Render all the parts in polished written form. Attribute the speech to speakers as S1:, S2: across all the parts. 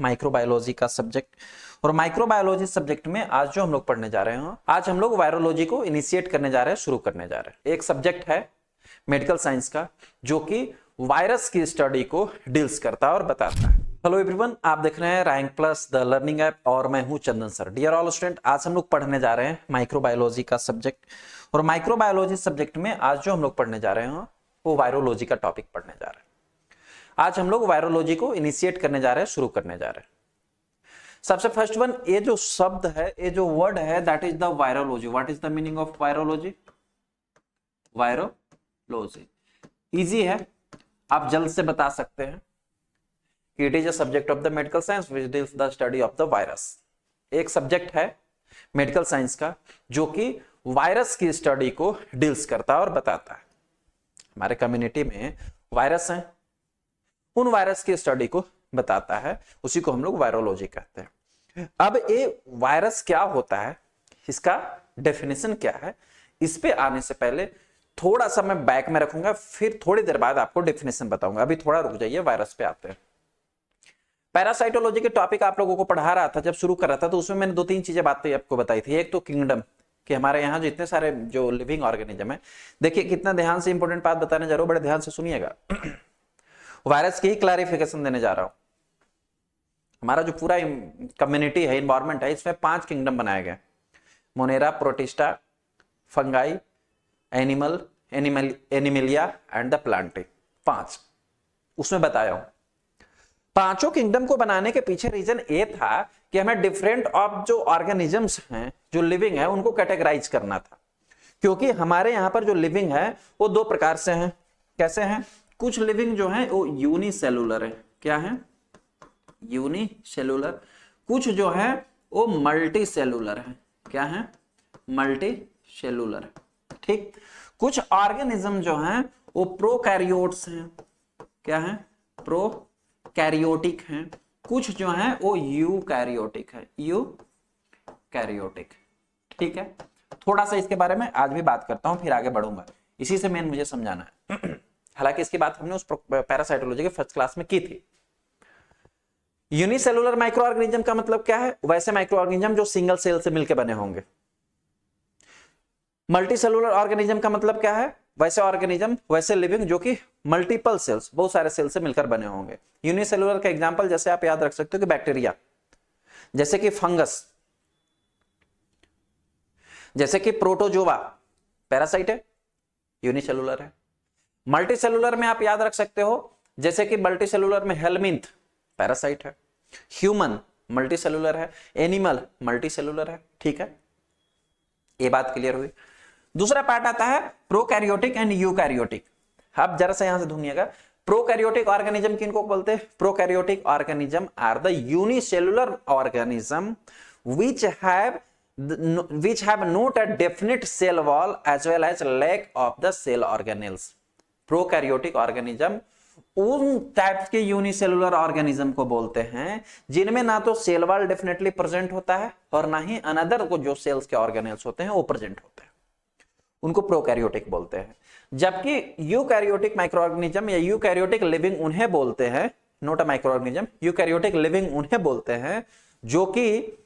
S1: Microbiology का subject. और microbiology subject में आज जो हम लोग पढ़ने जा रहे हैं, आज हम लोग वायरोलॉजी को इनिशिएट करने जा रहे हैं, शुरू करने जा रहे हैं। एक सब्जेक्ट है मेडिकल साइंस का जो कि वायरस की स्टडी को डील्स करता है और बताता है। हेलो एवरीवन, आप देख रहे हैं rank plus the learning app और मैं हूं चंदन सर। डियर ऑल स्टूडेंट, आज हम लोग पढ़ने जा रहे हैं माइक्रोबायोलॉजी का सब्जेक्ट। और माइक्रोबायोलॉजी सब्जेक्ट में आज जो हम लोग पढ़ने जा रहे हैं वो वायरोलॉजी का टॉपिक पढ़ने जा रहे हैं। आज हम लोग वायरोलॉजी को इनिशिएट करने जा रहे हैं, शुरू करने जा रहे हैं। सबसे फर्स्ट वन, ये जो शब्द है, ये जो वर्ड है, that is the virology. What is the meaning of virology? Virology easy है, आप जल्द से बता सकते हैं। It is a subject of the medical science which deals the study of the virus. एक सब्जेक्ट है मेडिकल साइंस का जो कि वायरस की स्टडी को डील्स करता है और बताता है। हमारे कम्युनिटी में वायरस हैं, उन वायरस की स्टडी को बताता है, उसी को हम लोग वायरोलॉजी कहते हैं। अब ये वायरस क्या होता है, इसका डेफिनेशन क्या है, इस पे आने से पहले थोड़ा सा मैं बैक में रखूंगा, फिर थोड़ी देर बाद आपको डेफिनेशन बताऊंगा। अभी थोड़ा रुक जाइए, वायरस पे आते हैं। पैरासाइटोलॉजी के टॉपिक आप लोगों को पढ़ा रहा था, जब शुरू कर रहा था तो उसमें मैंने दो तीन चीजें बातें आपको बताई थी। एक तो किंगडम, कि हमारे यहाँ जितने सारे जो लिविंग ऑर्गेनिज्म है, देखिए कितना ध्यान से इंपॉर्टेंट बात बताने जा रहा हूं, बड़े ध्यान से सुनिएगा। वायरस की ही क्लैरिफिकेशन देने जा रहा हूं। हमारा जो पूरा कम्युनिटी है, इन्वायरमेंट है, इसमें 5 किंगडम बनाए गए: Monera, protista, fungi, Animalia and the Plantae. 5 उसमें बताया हूं। पांचों किंगडम को बनाने के पीछे रीजन ये था कि हमें डिफरेंट ऑफ जो ऑर्गेनिजम्स हैं, जो लिविंग है, उनको कैटेगराइज करना था। क्योंकि हमारे यहां पर जो लिविंग है वो दो प्रकार से हैं। कैसे हैं? कुछ लिविंग जो है वो यूनिसेलुलर है। क्या है? यूनिसेलुलर। कुछ जो है वो मल्टी सेलुलर है। क्या है? Multi cellular. ठीक। कुछ ऑर्गेनिज्म जो है वो प्रोकैरियोट्स हैं। क्या है? प्रोकैरियोटिक हैं। कुछ जो है वो यूकैरियोटिक है। यूकैरियोटिक। ठीक है, थोड़ा सा इसके बारे में आज भी बात करता हूं, फिर आगे बढ़ूंगा। इसी से मेन मुझे समझाना है। हालांकि इसकी बात हमने उस पैरासाइटोलॉजी के फर्स्ट क्लास में की थी। यूनिसेलुलर माइक्रो ऑर्गेनिज्म का मतलब क्या है? वैसे माइक्रो ऑर्गेनिज्म जो सिंगल सेल से मिलकर बने होंगे। मल्टी सेलुलर ऑर्गेनिज्म का मतलब क्या है? वैसे ऑर्गेनिज्म, वैसे लिविंग जो कि मल्टीपल सेल्स, बहुत सारे सेल से मिलकर बने होंगे। यूनिसेलुलर का एग्जांपल जैसे आप याद रख सकते हो कि बैक्टीरिया, जैसे कि फंगस, जैसे कि प्रोटोजोआ, पैरासाइट है, यूनिसेलुलर है। मल्टीसेलुलर में आप याद रख सकते हो, जैसे कि मल्टीसेलुलर में हेलमिंथ, पैरासाइट है। ह्यूमन मल्टीसेलुलर है, एनिमल मल्टीसेलुलर है। ठीक है, ये बात क्लियर हुई। दूसरा पार्ट आता है प्रोकैरियोटिक एंड यूकैरियोटिक। आप जरा सा यहां से ढूंढिएगा, प्रोकैरियोटिक ऑर्गेनिज्म किनको बोलते हैं? Prokaryotic organism are the unicellular organism which have not a definite cell wall as well as lack of the cell organelles। Prokaryotic organism उन टाइप के यूनिसेलुलर ऑर्गेनिज्म को बोलते हैं जिनमें ना तो सेल वॉल डेफिनेटली प्रेजेंट होता है और ना ही अनदर को जो सेल्स के ऑर्गेनेल्स होते हैं वो प्रेजेंट होते हैं। उनको प्रोकैरियोटिक बोलते हैं। जबकि यूकैरियोटिक माइक्रो ऑर्गेनिज्म या यूकैरियोटिक लिविंग उन्हें बोलते हैं, not a micro organism, eukaryotic living उन्हें बोलते हैं जो कि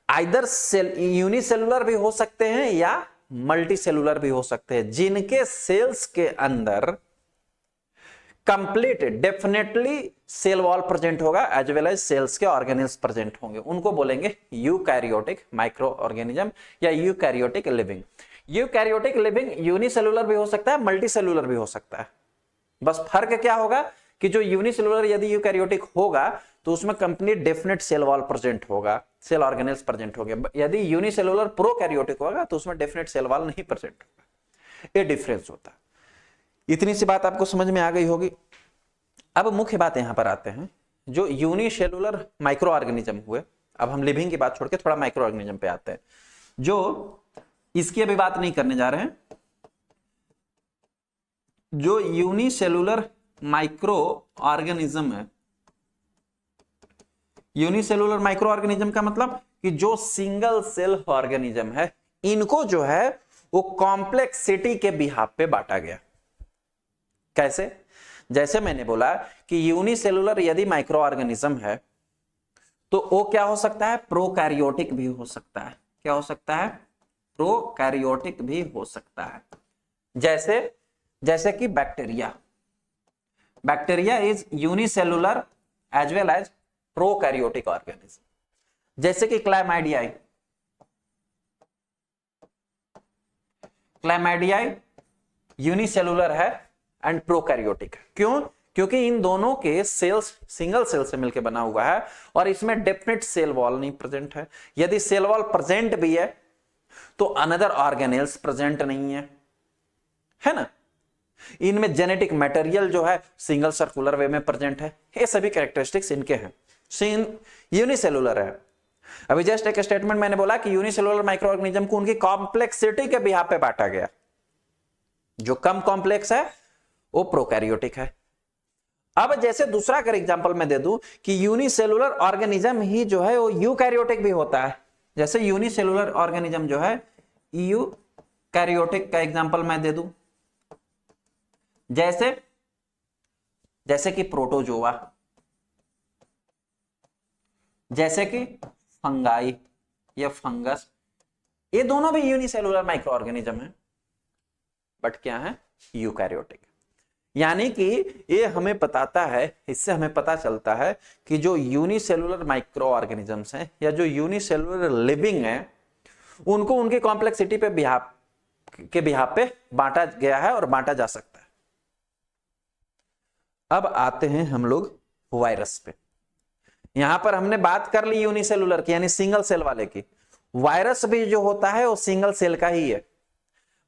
S1: आइदर यूनिसेलुलर भी हो सकते हैं या मल्टीसेलुलर भी हो सकते हैं, जिनके सेल्स के अंदर complete definitely cell wall present होगा एज वेल एज सेल्स के ऑर्गेनेल्स प्रेजेंट होंगे। उनको बोलेंगे यूकैरियोटिक माइक्रो ऑर्गेनिज्म या eukaryotic living. Eukaryotic living unicellular भी हो सकता है, मल्टीसेलुलर भी हो सकता है। बस फर्क क्या होगा कि जो यूनिसेलुलर यदि यूकैरियोटिक होगा तो उसमें complete definite cell wall present होगा, सेल ऑर्गेनेल्स प्रेजेंट होंगे। यदि यूनिसेलुलर प्रोकैरियोटिक होगा तो उसमें डेफिनेट सेल वॉल नहीं प्रेजेंट होगा। ये डिफरेंस होता है। इतनी सी बात आपको समझ में आ गई होगी। अब मुख्य बात यहां पर आते हैं, जो यूनिसेलुलर माइक्रो ऑर्गेनिज्म हुए। अब हम लिविंग की बात छोड़ के थोड़ा माइक्रो ऑर्गेनिज्म पे आते हैं, जो इसकी अभी बात नहीं करने जा रहे हैं। जो यूनिसेलुलर माइक्रो ऑर्गेनिज्म है, यूनिसेलुलर माइक्रो ऑर्गेनिज्म का मतलब कि जो सिंगल सेल ऑर्गेनिज्म है, इनको जो है वो कॉम्प्लेक्सिटी के बिहाफ पे बांटा गया। कैसे? जैसे मैंने बोला कि यूनिसेलुलर यदि माइक्रो ऑर्गेनिज्म है तो ओ क्या हो सकता है, प्रोकैरियोटिक भी हो सकता है। क्या हो सकता है, प्रोकैरियोटिक भी हो सकता है। जैसे जैसे कि bacteria, bacteria is unicellular as well as prokaryotic organism. जैसे कि क्लैमाइडियाई, क्लैमाइडियाई यूनिसेलुलर है एंड प्रोकैरियोटिक। क्यों, क्योंकि इन दोनों के सेल्स सिंगल सेल से मिलकर बना हुआ है और इसमें डेफिनेट सेल वॉल नहीं प्रेजेंट है। यदि सेल वॉल प्रेजेंट भी है तो अनदर ऑर्गेनेल्स प्रेजेंट नहीं है ना। इनमें जेनेटिक मटेरियल जो है सिंगल सर्कुलर वे में प्रेजेंट है। ये सभी कैरेक्टरिस्टिक्स इनके हैं। यूनिसेलुलर है। अभी जस्ट एक स्टेटमेंट मैंने बोला कि यूनिसेलुलर माइक्रो ऑर्गेनिज्म को उनकी कॉम्प्लेक्सिटी के बिहाफ पे बांटा गया। जो कम कॉम्प्लेक्स है वो प्रोकैरियोटिक है। अब जैसे दूसरा अगर एग्जांपल मैं दे दूं कि यूनिसेलुलर ऑर्गेनिज्म ही जो है वो यूकैरियोटिक भी होता है। जैसे यूनिसेलुलर ऑर्गेनिज्म जो है यूकैरियोटिक का एग्जांपल मैं दे दूं, जैसे जैसे कि प्रोटोजोआ, जैसे कि फंगाई या फंगस, ये दोनों भी यूनिसेलुलर माइक्रो ऑर्गेनिज्म है बट क्या है, यूकैरियोटिक। यानी कि ये हमें बताता है, इससे हमें पता चलता है कि जो यूनिसेलुलर माइक्रो ऑर्गेनिजम्स हैं या जो यूनिसेलुलर लिविंग है उनको उनके कॉम्प्लेक्सिटी पे बिहाफ पे बांटा गया है और बांटा जा सकता है। अब आते हैं हम लोग वायरस पे। यहां पर हमने बात कर ली यूनिसेलुलर की यानी सिंगल सेल वाले की। वायरस भी जो होता है वो सिंगल सेल का ही है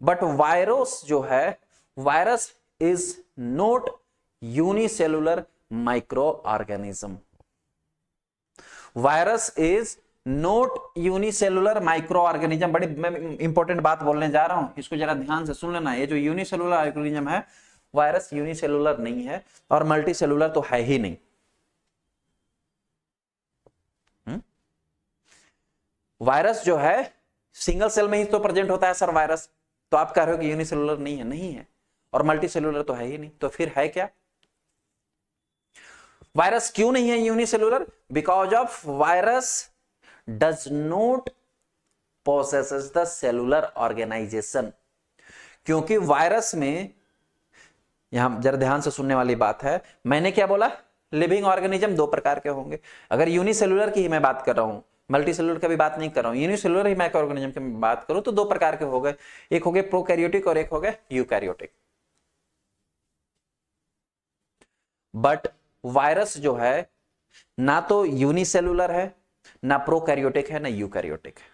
S1: बट वायरस जो है, virus is not unicellular micro organism. Virus is not unicellular micro organism. बड़ी मैं इंपॉर्टेंट बात बोलने जा रहा हूं, इसको जरा ध्यान से सुन लेना। ये जो यूनिसेलुलर ऑर्गेनिज्म है, वायरस यूनिसेलुलर नहीं है और मल्टीसेलुलर तो है ही नहीं। वायरस जो है सिंगल सेल में ही तो प्रेजेंट होता है सर वायरस, तो आप कह रहे हो कि यूनिसेलुलर नहीं है, नहीं है, और मल्टीसेलुलर तो है ही नहीं, तो फिर है क्या? वायरस क्यों नहीं है unicellular? Because of virus does not possesses the cellular organisation. क्योंकि वायरस में, यहां जरा ध्यान से सुनने वाली बात है, मैंने क्या बोला, लिविंग ऑर्गेनिज्म दो प्रकार के होंगे। अगर यूनिसेलुलर की ही मैं बात कर रहा हूं, मल्टीसेलुलर का भी बात नहीं कर रहा हूं, यूनिसेलुलर ही माइक्रो ऑर्गेनिज्म की मैं बात करूं तो दो प्रकार के हो गए, एक हो गए प्रोकैरियोटिक और एक हो गए यूकैरियोटिक। बट वायरस जो है ना तो यूनिसेलुलर है, ना प्रोकैरियोटिक है, ना यूकैरियोटिक है।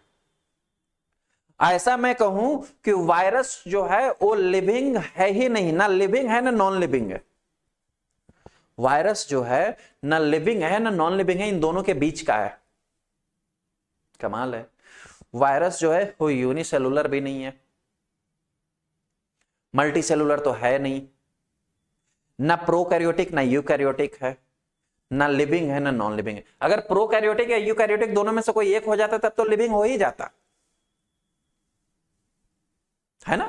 S1: ऐसा मैं कहूं कि वायरस जो है वो लिविंग है ही नहीं, ना लिविंग है ना नॉन लिविंग है। वायरस जो है ना लिविंग है ना नॉन लिविंग है, इन दोनों के बीच का है। कमाल है। वायरस जो है वो यूनिसेलुलर भी नहीं है, मल्टीसेलुलर तो है नहीं, ना प्रोकैरियोटिक ना यूकैरियोटिक है, ना लिविंग है ना नॉन लिविंग है। अगर प्रोकैरियोटिक या यूकैरियोटिक दोनों में से कोई एक हो जाता तब तो लिविंग हो ही जाता है ना,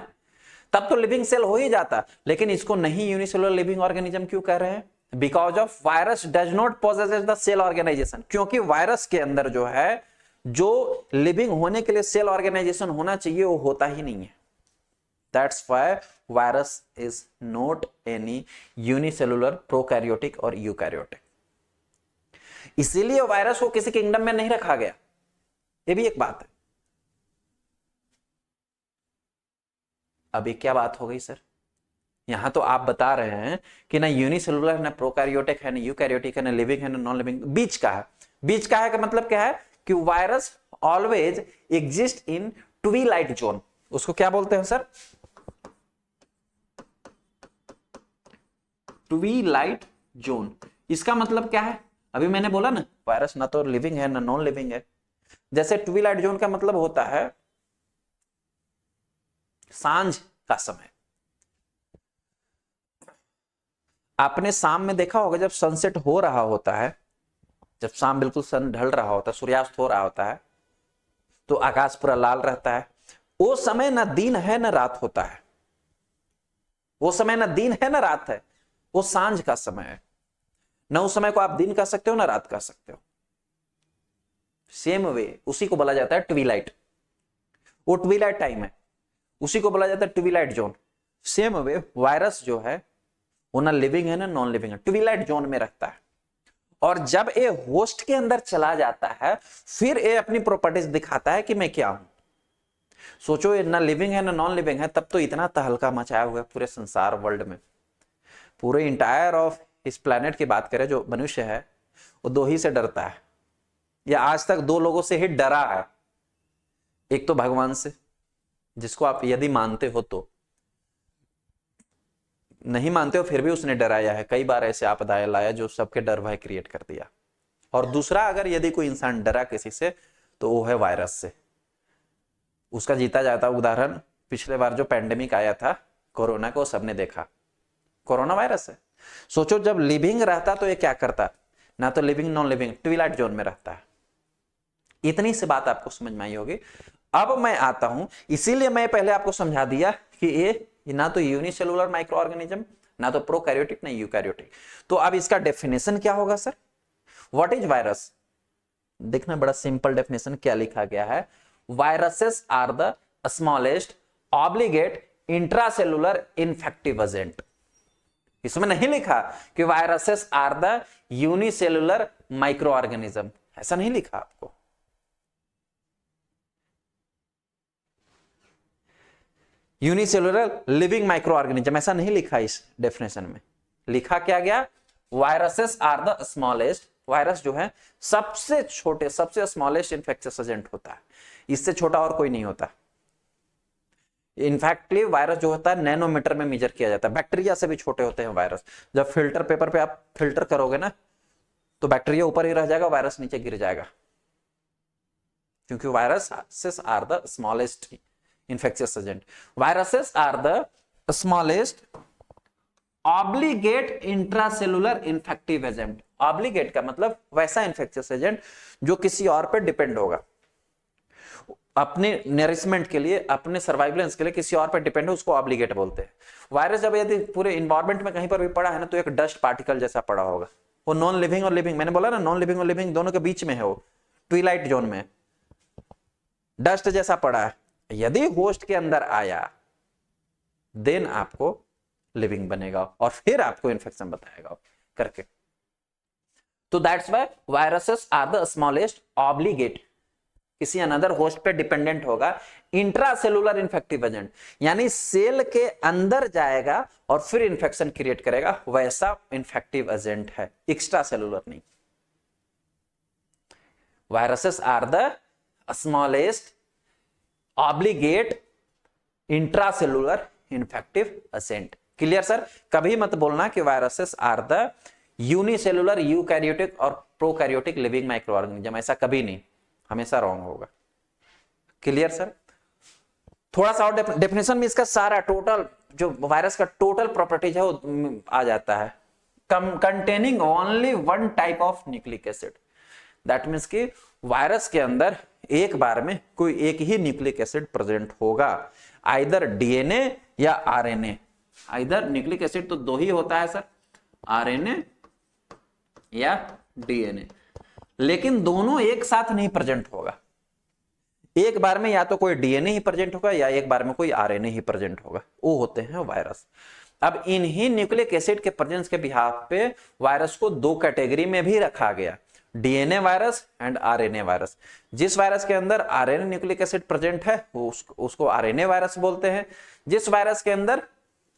S1: तब तो लिविंग सेल हो ही जाता। लेकिन इसको नहीं यूनिसेलुलर लिविंग ऑर्गेनिज्म क्यों कह रहे हैं? Because of virus does not possesses the cell organisation. क्योंकि वायरस के अंदर जो है, जो लिविंग होने के लिए सेल ऑर्गेनाइजेशन होना चाहिए वो होता ही नहीं है। That's why virus is not any unicellular, prokaryotic और यूकैरियोटिक। इसीलिए वायरस को किसी किंगडम में नहीं रखा गया, ये भी एक बात है। अभी क्या बात हो गई सर? यहां तो आप बता रहे हैं कि ना यूनिसेलुलर ना प्रोकैरियोटिक है, ना यूकैरियोटिक है, ना लिविंग है ना नॉन लिविंग, बीच का है। बीच का है का मतलब क्या है कि virus always exist in Twilight zone. उसको क्या बोलते हैं सर? Twilight zone. इसका मतलब क्या है? अभी मैंने बोला ना वायरस ना तो लिविंग है ना नॉन लिविंग है। जैसे ट्विलाइट जोन का मतलब होता है सांझ का समय। आपने शाम में देखा होगा जब सनसेट हो रहा होता है, जब शाम बिल्कुल सन ढल रहा होता है, सूर्यास्त हो रहा होता है, तो आकाश पूरा लाल रहता है। वो समय ना दिन है ना रात होता है, वो समय ना दिन है ना रात है, वो सांझ का समय है। ना उस समय को आप दिन कह सकते हो ना रात कह सकते हो। सेम वे उसी को बोला जाता है ट्विलाइट, वो ट्विलाइट टाइम है, उसी को बोला जाता है Twilight zone. Same way virus जो है वो ना लिविंग है ना नॉन लिविंग है, ट्विलाइट जोन में रहता है। और जब ये होस्ट के अंदर चला जाता है फिर ये अपनी प्रॉपर्टीज दिखाता है कि मैं क्या हूं। सोचो ये ना लिविंग है ना नॉन लिविंग है, तब तो इतना तहलका मचाया हुआ है पूरे संसार वर्ल्ड में, पूरे इंटायर ऑफ इस प्लेनेट की बात करें, जो मनुष्य है वो दो ही से डरता है, या आज तक दो लोगों से ही डरा है। एक तो भगवान से, जिसको आप यदि मानते हो तो, नहीं मानते हो फिर भी उसने डराया है, कई बार ऐसे आपदाएं लाया जो सबके डर भय क्रिएट कर दिया। और दूसरा, अगर यदि कोई इंसान डरा किसी से तो वो है वायरस से। उसका जीता जाता उदाहरण पिछले बार जो पैंडेमिक आया था कोरोना को, सबने देखा, कोरोना वायरस है। सोचो जब लिविंग रहता तो ये क्या करता, ना तो living non living, Twilight zone में रहता है। इतनी सी बात आपको समझ में आई होगी। अब मैं आता हूं, इसीलिए मैं पहले आपको समझा दिया कि ये ना तो यूनिसेलुलर माइक्रो ऑर्गेनिज्म, ना तो प्रोकैरियोटिक ना यूकैरियोटिक। तो अब इसका डेफिनेशन क्या होगा सर, व्हाट इज वायरस? देखना बड़ा सिंपल डेफिनेशन क्या लिखा गया है, viruses are the smallest obligate intracellular infective agent. इसमें नहीं लिखा कि viruses are the unicellular micro organism, ऐसा नहीं लिखा आपको। यूनिसेलुलर लिविंग माइक्रो ऑर्गेनिज्म ऐसा नहीं लिखा इस डेफिनेशन में। लिखा क्या गया, viruses are the smallest, virus जो है सबसे छोटे, सबसे स्मॉलेस्ट इन्फेक्शियस एजेंट होता है, इससे छोटा और कोई नहीं होता। इनफैक्टली वायरस जो होता है नैनोमीटर में मेजर किया जाता है, बैक्टीरिया से भी छोटे होते हैं वायरस। जब फिल्टर पेपर पे आप फिल्टर करोगे ना तो बैक्टीरिया ऊपर ही रह जाएगा, वायरस नीचे गिर जाएगा, क्योंकि viruses are the smallest infectious agent. Viruses are the smallest obligate intracellular infective agent. Obligate का मतलब वैसा infectious agent जो किसी और पे डिपेंड होगा, अपने नरिशमेंट के लिए, अपने सर्वाइवलेंस के लिए किसी और पे डिपेंड है, उसको ऑब्लिगेट बोलते हैं। वायरस जब यदि पूरे इन्वायरमेंट में कहीं पर भी पड़ा है ना तो एक डस्ट पार्टिकल जैसा पड़ा होगा, वो नॉन लिविंग और लिविंग, मैंने बोला ना नॉन लिविंग और लिविंग दोनों के बीच में है, वो ट्विलाइट जोन में डस्ट जैसा पड़ा है। यदि होस्ट के अंदर आया देन आपको लिविंग बनेगा और फिर आपको इन्फेक्शन बताएगा करके। तो that's why viruses are the smallest obligate, किसी अनदर होस्ट पे डिपेंडेंट होगा, इंट्रासेलुलर इन्फेक्टिव एजेंट, यानी सेल के अंदर जाएगा और फिर इन्फेक्शन क्रिएट करेगा, वैसा इन्फेक्टिव एजेंट है, एक्स्ट्रा सेलुलर नहीं। Viruses are the smallest obligate intracellular infective agent. Clear sir? कभी मत बोलना कि viruses are the unicellular eukaryotic और प्रोकैरियोटिक लिविंग माइक्रो ऑर्गेनिज्म, ऐसा कभी नहीं, हमेशा रॉन्ग होगा। Clear sir? थोड़ा सा और डेफिनेशन में इसका सारा टोटल जो वायरस का टोटल प्रॉपर्टीज है वो आ जाता है, containing only one type of nucleic acid. That means कि वायरस के अंदर एक बार में कोई एक ही न्यूक्लिक एसिड प्रेजेंट होगा, आइदर डीएनए या आरएनए। आइदर न्यूक्लिक एसिड तो दो ही होता है सर, आरएनए या डीएनए, लेकिन दोनों एक साथ नहीं प्रेजेंट होगा। एक बार में या तो कोई डीएनए ही प्रेजेंट होगा या एक बार में कोई आरएनए ही प्रेजेंट होगा, वो होते हैं वायरस। अब इन्हीं न्यूक्लिक एसिड के प्रेजेंस के बिहाफ पे वायरस को दो कैटेगरी में भी रखा गया, DNA virus and RNA virus. जिस वायरस के अंदर आरएनए न्यूक्लिक एसिड प्रेजेंट है वो उसको आरएनए वायरस बोलते हैं, जिस वायरस के अंदर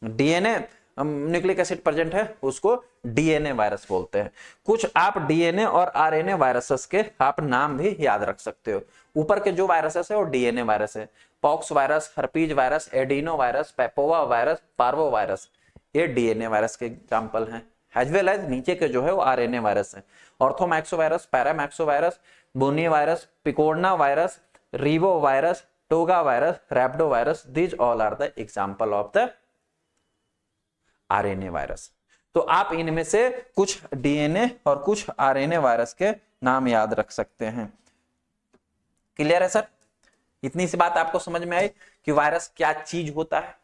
S1: डीएनए न्यूक्लिक एसिड प्रेजेंट है उसको डीएनए वायरस बोलते हैं। कुछ आप डीएनए और आरएनए वायरसेस के आप नाम भी याद रख सकते हो। ऊपर के जो वायरसेस है वो डीएनए वायरस है, pox virus, herpes virus, adeno virus, papova virus, parvo virus, ये डीएनए वायरस के एग्जाम्पल हैं। एज वेल एज नीचे के जो है वो आरएनए वायरस है, orthomyxo virus, paramyxo virus, bunya virus, picorna virus, reo virus, toga virus, rhabdo virus, these all are the example of the RNA virus. तो आप इनमें से कुछ डीएनए और कुछ आरएनए वायरस के नाम याद रख सकते हैं। क्लियर है सर? इतनी सी बात आपको समझ में आई कि वायरस क्या चीज होता है,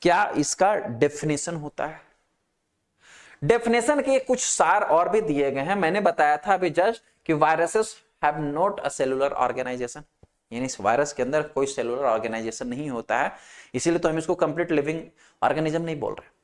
S1: क्या इसका डेफिनेशन होता है। डेफिनेशन के कुछ सार और भी दिए गए हैं, मैंने बताया था अभी जस्ट कि viruses have not a cellular organisation, यानी इस वायरस के अंदर कोई सेलुलर ऑर्गेनाइजेशन नहीं होता है, इसीलिए तो हम इसको कंप्लीट लिविंग ऑर्गेनिज्म नहीं बोल रहे।